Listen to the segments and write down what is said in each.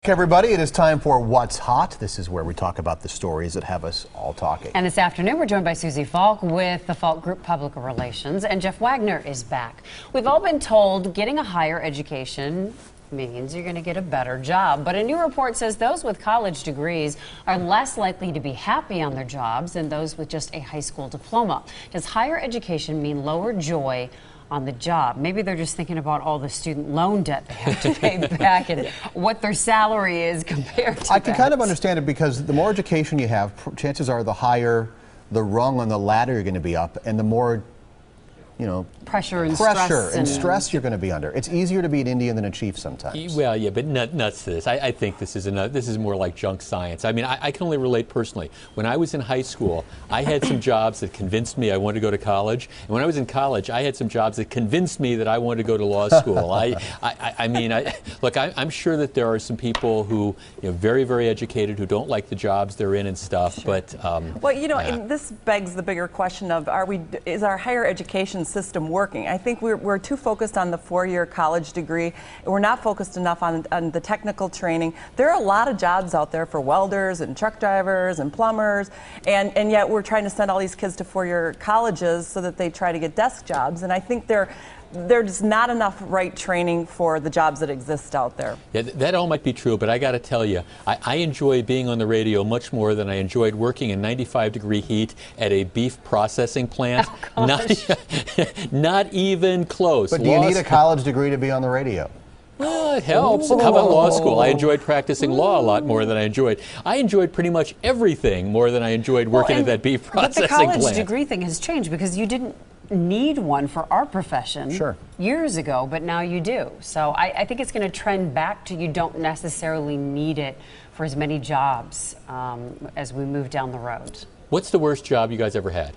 Everybody, it is time for What's Hot. This is where we talk about the stories that have us all talking. And this afternoon, we're joined by Susie Falk with the Falk Group Public Relations, and Jeff Wagner is back. We've all been told getting a higher education means you're going to get a better job. But a new report says those with college degrees are less likely to be happy on their jobs than those with just a high school diploma. Does higher education mean lower joy on the job? Maybe they're just thinking about all the student loan debt they have to pay back and what their salary is compared to I can kind of understand it, because the more education you have, chances are the higher the rung on the ladder you're going to be up, and the more, you know, pressure and stress you're going to be under. It's easier to be an Indian than a chief sometimes. Well, yeah, but nuts to this. I think this is more like junk science. I mean, I can only relate personally. When I was in high school, I had some jobs that convinced me I wanted to go to college. And when I was in college, I had some jobs that convinced me that I wanted to go to law school. Look, I'm sure that there are some people who, you know, very, very educated, who don't like the jobs they're in and stuff. Sure. But well, you know, and this begs the bigger question of: is our higher education system working? I think we're too focused on the four-year college degree, and we're not focused enough on the technical training. There are a lot of jobs out there for welders and truck drivers and plumbers, and yet we're trying to send all these kids to four-year colleges so that they try to get desk jobs. And I think there's not enough right training for the jobs that exist out there. Yeah, that all might be true, but I got to tell you, I enjoy being on the radio much more than I enjoyed working in 95-degree heat at a beef processing plant. Oh, not even close. But do you need a college degree to be on the radio? Well, it helps. How about law school? I enjoyed practicing law a lot more than I enjoyed pretty much everything more than I enjoyed working at that beef processing plant. But the college degree thing has changed, because you didn't need one for our profession years ago, but now you do. So I think it's going to trend back to you don't necessarily need it for as many jobs as we move down the road. What's the worst job you guys ever had?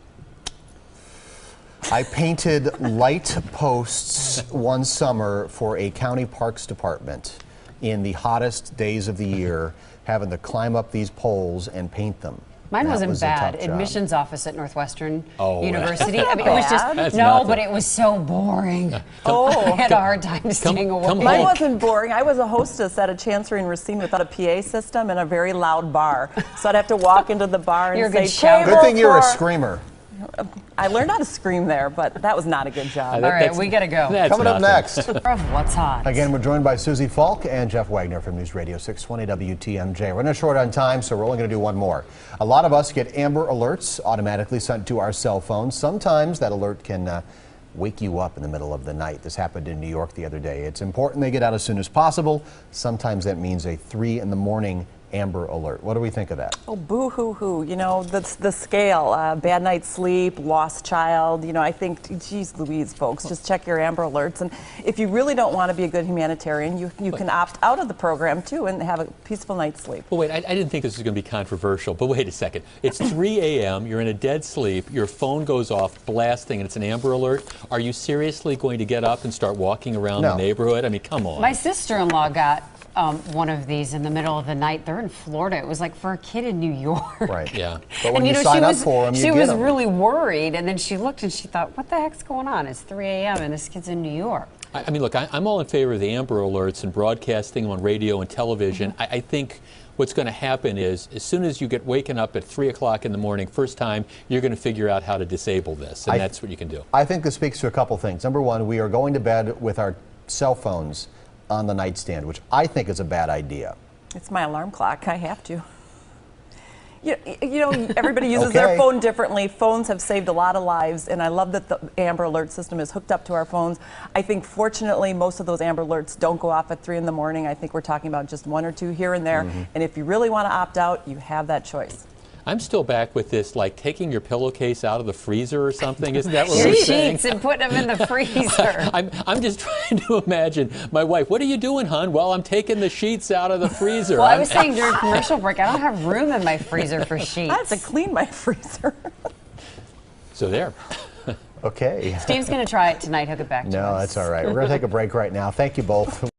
I painted light posts one summer for a county parks department in the hottest days of the year, having to climb up these poles and paint them. Mine wasn't bad. Admissions office at Northwestern University. I mean, it was just but it was so boring. I had a hard time staying awake. Mine wasn't boring. I was a hostess at a Chancery and Racine without a PA system and a very loud bar. So I'd have to walk into the bar and say, "Good thing you're a screamer." I learned how to scream there, but that was not a good job. All right, we got to go. Coming up next. What's Hot? Again, we're joined by Susie Falk and Jeff Wagner from News Radio 620 WTMJ. We're running short on time, so we're only going to do one more. A lot of us get Amber Alerts automatically sent to our cell phones. Sometimes that alert can wake you up in the middle of the night. This happened in New York the other day. It's important they get out as soon as possible. Sometimes that means a 3 in the morning Amber Alert. What do we think of that? Oh, boo-hoo-hoo. You know, the scale, bad night's sleep, lost child. You know, I think, geez Louise, folks, just check your Amber Alerts. And if you really don't want to be a good humanitarian, you can opt out of the program, too, and have a peaceful night's sleep. Well, wait, I didn't think this was going to be controversial, but wait a second. It's 3 a.m., you're in a dead sleep, your phone goes off blasting, and it's an Amber Alert. Are you seriously going to get up and start walking around the neighborhood? I mean, come on. My sister-in-law got one of these in the middle of the night. They're in Florida. It was like for a kid in New York. Right. Yeah. But when you sign up for them, she was really worried, and then she looked and she thought, "What the heck's going on? It's 3 a.m. and this kid's in New York." I mean, look, I'm all in favor of the Amber Alerts and broadcasting them on radio and television. I think what's going to happen is, as soon as you get waken up at 3 o'clock in the morning, first time, you're going to figure out how to disable this, and that's what you can do. I think this speaks to a couple things. Number one, we are going to bed with our cell phones on the nightstand, which I think is a bad idea. It's my alarm clock. I have to. You know, everybody uses their phone differently. Phones have saved a lot of lives, and I love that the Amber Alert system is hooked up to our phones. I think, fortunately, most of those Amber Alerts don't go off at 3 in the morning. I think we're talking about just 1 or 2 here and there. And if you really want to opt out, you have that choice. I'm still back with this, like taking your pillowcase out of the freezer or something. Isn't that what we're saying? Sheets and putting them in the freezer. I'm just trying to imagine my wife. What are you doing, hon? Well, I'm taking the sheets out of the freezer. Well, I was saying during commercial break, I don't have room in my freezer for sheets. I have to clean my freezer. So there. Okay. Steve's going to try it tonight. He'll get back to us. No, that's all right. We're going to take a break right now. Thank you both.